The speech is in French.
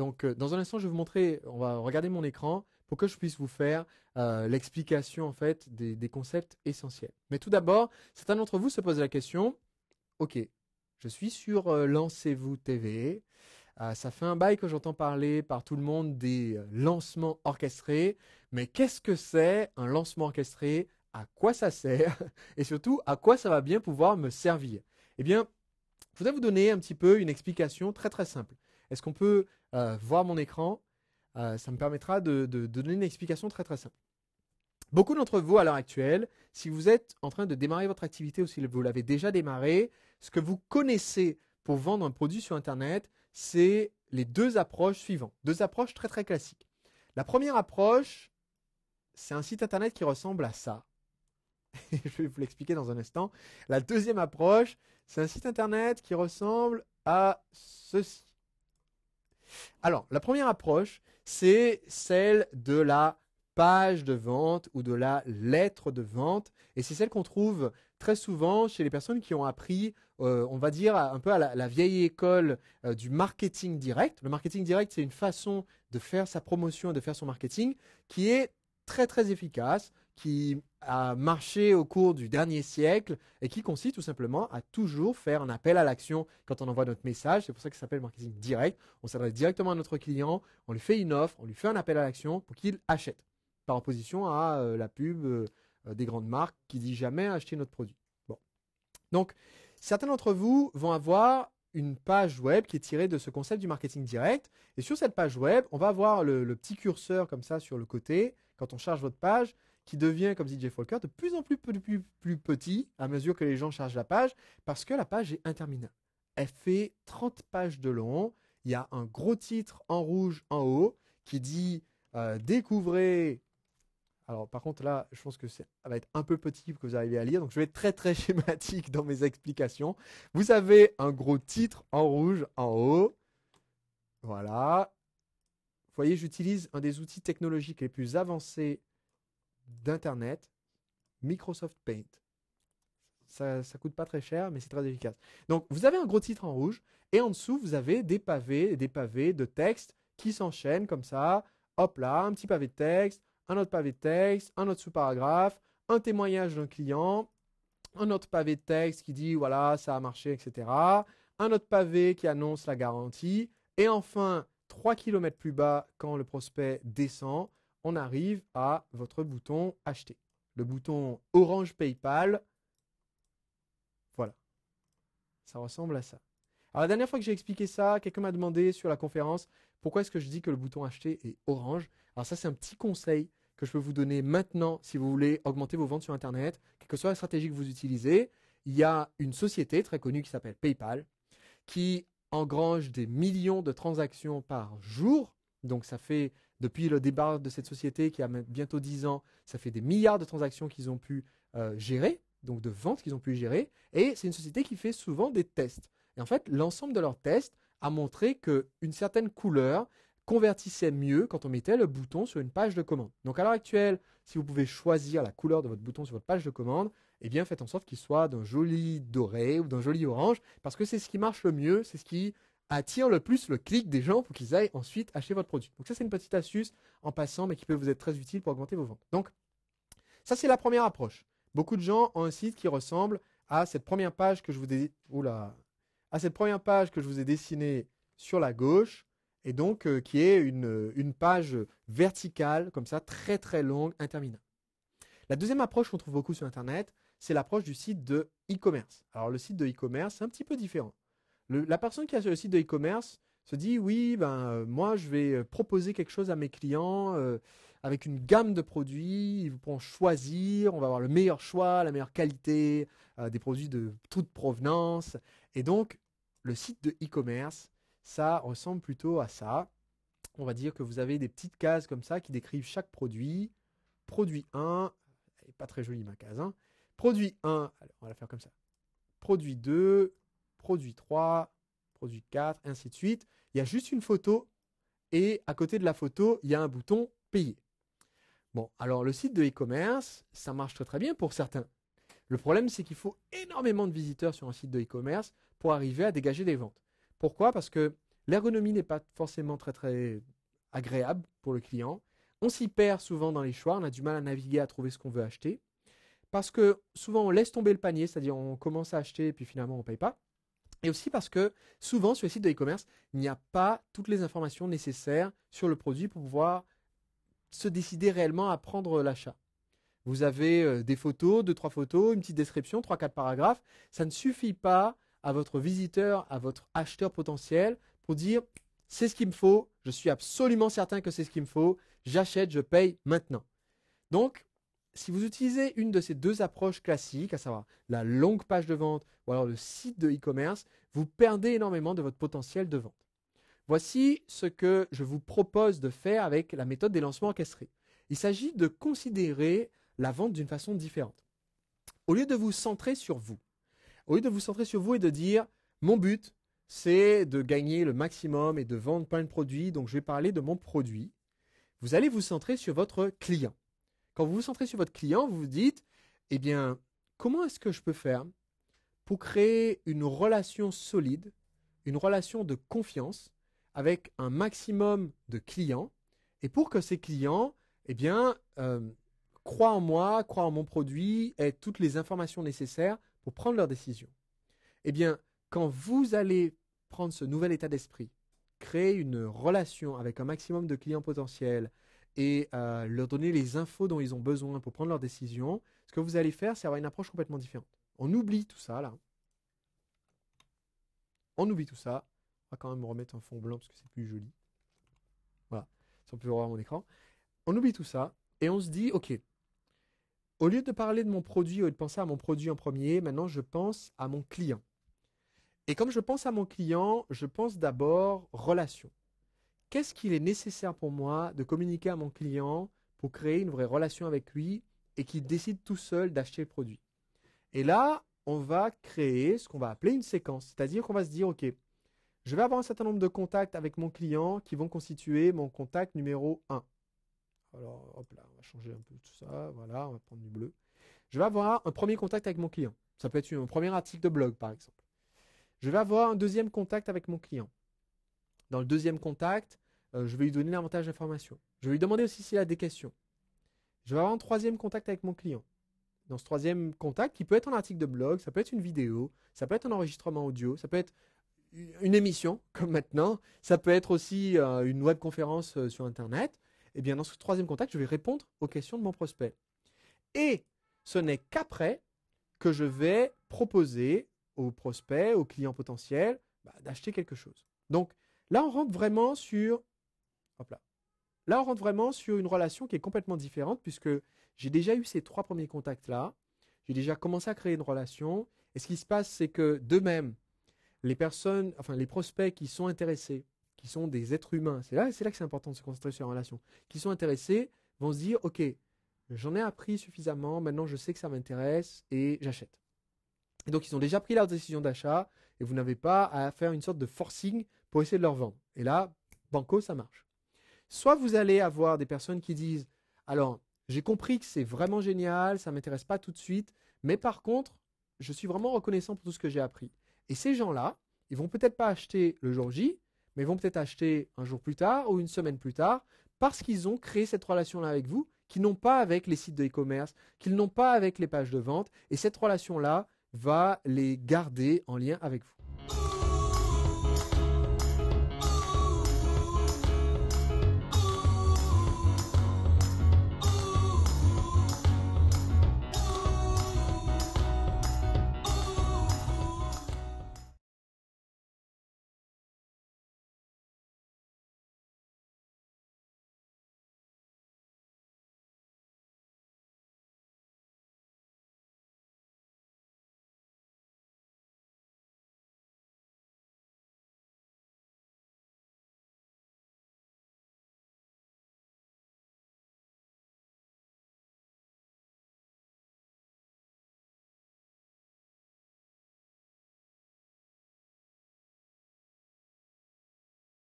Donc, dans un instant, je vais vous montrer, on va regarder mon écran pour que je puisse vous faire l'explication en fait des concepts essentiels. Mais tout d'abord, certains d'entre vous se posent la question, ok, je suis sur Lancez-vous TV, ça fait un bail que j'entends parler par tout le monde des lancements orchestrés, mais qu'est-ce que c'est un lancement orchestré? À quoi ça sert? Et surtout, à quoi ça va bien pouvoir me servir? Eh bien, je voudrais vous donner un petit peu une explication très très simple. Est-ce qu'on peut voir mon écran? Ça me permettra de donner une explication très très simple. Beaucoup d'entre vous à l'heure actuelle, si vous êtes en train de démarrer votre activité ou si vous l'avez déjà démarré, ce que vous connaissez pour vendre un produit sur Internet, c'est les deux approches suivantes. Deux approches très très classiques. La première approche, c'est un site Internet qui ressemble à ça. Je vais vous l'expliquer dans un instant. La deuxième approche, c'est un site Internet qui ressemble à ceci. Alors, la première approche, c'est celle de la page de vente ou de la lettre de vente. Et c'est celle qu'on trouve très souvent chez les personnes qui ont appris, on va dire, un peu à la vieille école du marketing direct. Le marketing direct, c'est une façon de faire sa promotion et de faire son marketing qui est très très efficace, qui a marché au cours du dernier siècle et qui consiste tout simplement à toujours faire un appel à l'action quand on envoie notre message. C'est pour ça que ça s'appelle marketing direct. On s'adresse directement à notre client, on lui fait une offre, on lui fait un appel à l'action pour qu'il achète. Par opposition à la pub des grandes marques qui dit jamais acheter notre produit. Bon. Donc, certains d'entre vous vont avoir une page web qui est tirée de ce concept du marketing direct. Et sur cette page web, on va avoir le petit curseur comme ça sur le côté, quand on charge votre page, qui devient, comme dit Jeff Walker, de plus en plus petit à mesure que les gens chargent la page, parce que la page est interminable. Elle fait 30 pages de long. Il y a un gros titre en rouge en haut qui dit découvrez. Alors par contre là, je pense que ça va être un peu petit pour que vous arriviez à lire, donc je vais être très très schématique dans mes explications. Vous avez un gros titre en rouge en haut. Voilà. Vous voyez, j'utilise un des outils technologiques les plus avancés d'Internet, Microsoft Paint. Ça coûte pas très cher, mais c'est très efficace. Donc, vous avez un gros titre en rouge, et en dessous, vous avez des pavés de texte qui s'enchaînent comme ça. Hop là, un petit pavé de texte, un autre pavé de texte, un autre sous-paragraphe, un témoignage d'un client, un autre pavé de texte qui dit voilà, ça a marché, etc. Un autre pavé qui annonce la garantie. Et enfin, 3 km plus bas, quand le prospect descend, on arrive à votre bouton acheter. Le bouton orange PayPal. Voilà. Ça ressemble à ça. Alors la dernière fois que j'ai expliqué ça, quelqu'un m'a demandé sur la conférence pourquoi est-ce que je dis que le bouton acheter est orange. Alors ça, c'est un petit conseil que je peux vous donner maintenant si vous voulez augmenter vos ventes sur Internet, quelle que soit la stratégie que vous utilisez. Il y a une société très connue qui s'appelle PayPal qui engrange des millions de transactions par jour. Donc ça fait, depuis le départ de cette société qui a bientôt 10 ans, ça fait des milliards de transactions qu'ils ont pu gérer, donc de ventes qu'ils ont pu gérer. Et c'est une société qui fait souvent des tests. Et en fait, l'ensemble de leurs tests a montré qu'une certaine couleur convertissait mieux quand on mettait le bouton sur une page de commande. Donc à l'heure actuelle, si vous pouvez choisir la couleur de votre bouton sur votre page de commande, eh bien faites en sorte qu'il soit d'un joli doré ou d'un joli orange, parce que c'est ce qui marche le mieux, c'est ce qui attire le plus le clic des gens pour qu'ils aillent ensuite acheter votre produit. Donc ça, c'est une petite astuce en passant, mais qui peut vous être très utile pour augmenter vos ventes. Donc ça, c'est la première approche. Beaucoup de gens ont un site qui ressemble à cette première page que je vous ai, dessinée sur la gauche, et donc qui est une page verticale, comme ça, très très longue, interminable. La deuxième approche qu'on trouve beaucoup sur Internet, c'est l'approche du site de e-commerce. Alors le site de e-commerce, c'est un petit peu différent. La personne qui a sur le site de e-commerce se dit oui, moi je vais proposer quelque chose à mes clients avec une gamme de produits, ils pourront choisir, on va avoir le meilleur choix, la meilleure qualité, des produits de toute provenance. Et donc le site de e-commerce, ça ressemble plutôt à ça. On va dire que vous avez des petites cases comme ça qui décrivent chaque produit. Produit 1, elle n'est pas très jolie ma case, hein. Produit 1, alors on va la faire comme ça. Produit 2, produit 3, produit 4, ainsi de suite. Il y a juste une photo et à côté de la photo, il y a un bouton payer. Bon, alors le site de e-commerce, ça marche très très bien pour certains. Le problème, c'est qu'il faut énormément de visiteurs sur un site de e-commerce pour arriver à dégager des ventes. Pourquoi? Parce que L'ergonomie n'est pas forcément très très agréable pour le client. On s'y perd souvent dans les choix, on a du mal à naviguer, à trouver ce qu'on veut acheter. Parce que souvent on laisse tomber le panier, c'est-à-dire on commence à acheter et puis finalement on ne paye pas. Et aussi parce que souvent sur les sites de e-commerce, il n'y a pas toutes les informations nécessaires sur le produit pour pouvoir se décider réellement à prendre l'achat. Vous avez des photos, 2-3 photos, une petite description, 3-4 paragraphes. Ça ne suffit pas à votre visiteur, à votre acheteur potentiel pour dire c'est ce qu'il me faut, je suis absolument certain que c'est ce qu'il me faut, j'achète, je paye maintenant. Donc, si vous utilisez une de ces deux approches classiques, à savoir la longue page de vente ou alors le site de e-commerce, vous perdez énormément de votre potentiel de vente. Voici ce que je vous propose de faire avec la méthode des lancements orchestrés. Il s'agit de considérer la vente d'une façon différente. Au lieu de vous centrer sur vous, au lieu de vous centrer sur vous et de dire mon but, c'est de gagner le maximum et de vendre plein de produits, donc je vais parler de mon produit, vous allez vous centrer sur votre client. Quand vous vous centrez sur votre client, vous vous dites, eh bien, comment est-ce que je peux faire pour créer une relation solide, une relation de confiance avec un maximum de clients et pour que ces clients, eh bien, croient en moi, croient en mon produit, aient toutes les informations nécessaires pour prendre leurs décisions. Eh bien, quand vous allez prendre ce nouvel état d'esprit, créer une relation avec un maximum de clients potentiels et leur donner les infos dont ils ont besoin pour prendre leurs décisions, ce que vous allez faire, c'est avoir une approche complètement différente. On oublie tout ça, là. On oublie tout ça. On va quand même me remettre un fond blanc parce que c'est plus joli. Voilà, si on peut revoir mon écran. On oublie tout ça et on se dit, ok, au lieu de parler de mon produit ou de penser à mon produit en premier, maintenant je pense à mon client. Et comme je pense à mon client, je pense d'abord relation. Qu'est-ce qu'il est nécessaire pour moi de communiquer à mon client pour créer une vraie relation avec lui et qu'il décide tout seul d'acheter le produit? Et là, on va créer ce qu'on va appeler une séquence. C'est-à-dire qu'on va se dire, ok, je vais avoir un certain nombre de contacts avec mon client qui vont constituer mon contact numéro 1. Alors, hop là, on va changer un peu tout ça. Voilà, on va prendre du bleu. Je vais avoir un premier contact avec mon client. Ça peut être un premier article de blog, par exemple. Je vais avoir un deuxième contact avec mon client. Dans le deuxième contact, je vais lui donner davantage d'informations. Je vais lui demander aussi s'il a des questions. Je vais avoir un troisième contact avec mon client. Dans ce troisième contact, qui peut être un article de blog, ça peut être une vidéo, ça peut être un enregistrement audio, ça peut être une émission, comme maintenant, ça peut être aussi une webconférence sur Internet. Et bien, dans ce troisième contact, je vais répondre aux questions de mon prospect. Et ce n'est qu'après que je vais proposer au prospect, au client potentiel, d'acheter quelque chose. Donc, là, on rentre vraiment sur... Hop là. Là, on rentre vraiment sur une relation qui est complètement différente puisque j'ai déjà eu ces 3 premiers contacts-là. J'ai déjà commencé à créer une relation. Et ce qui se passe, c'est que d'eux-mêmes, les personnes, enfin les prospects qui sont intéressés, qui sont des êtres humains, c'est là que c'est important de se concentrer sur la relation, qui sont intéressés, vont se dire, ok, j'en ai appris suffisamment, maintenant je sais que ça m'intéresse et j'achète. Et donc ils ont déjà pris leur décision d'achat et vous n'avez pas à faire une sorte de forcing pour essayer de leur vendre. Et là, banco, ça marche. Soit vous allez avoir des personnes qui disent, alors j'ai compris que c'est vraiment génial, ça ne m'intéresse pas tout de suite, mais par contre, je suis vraiment reconnaissant pour tout ce que j'ai appris. Et ces gens-là, ils vont peut-être pas acheter le jour J, mais ils vont peut-être acheter un jour plus tard ou une semaine plus tard parce qu'ils ont créé cette relation-là avec vous, qu'ils n'ont pas avec les sites de e-commerce, qu'ils n'ont pas avec les pages de vente. Et cette relation-là va les garder en lien avec vous.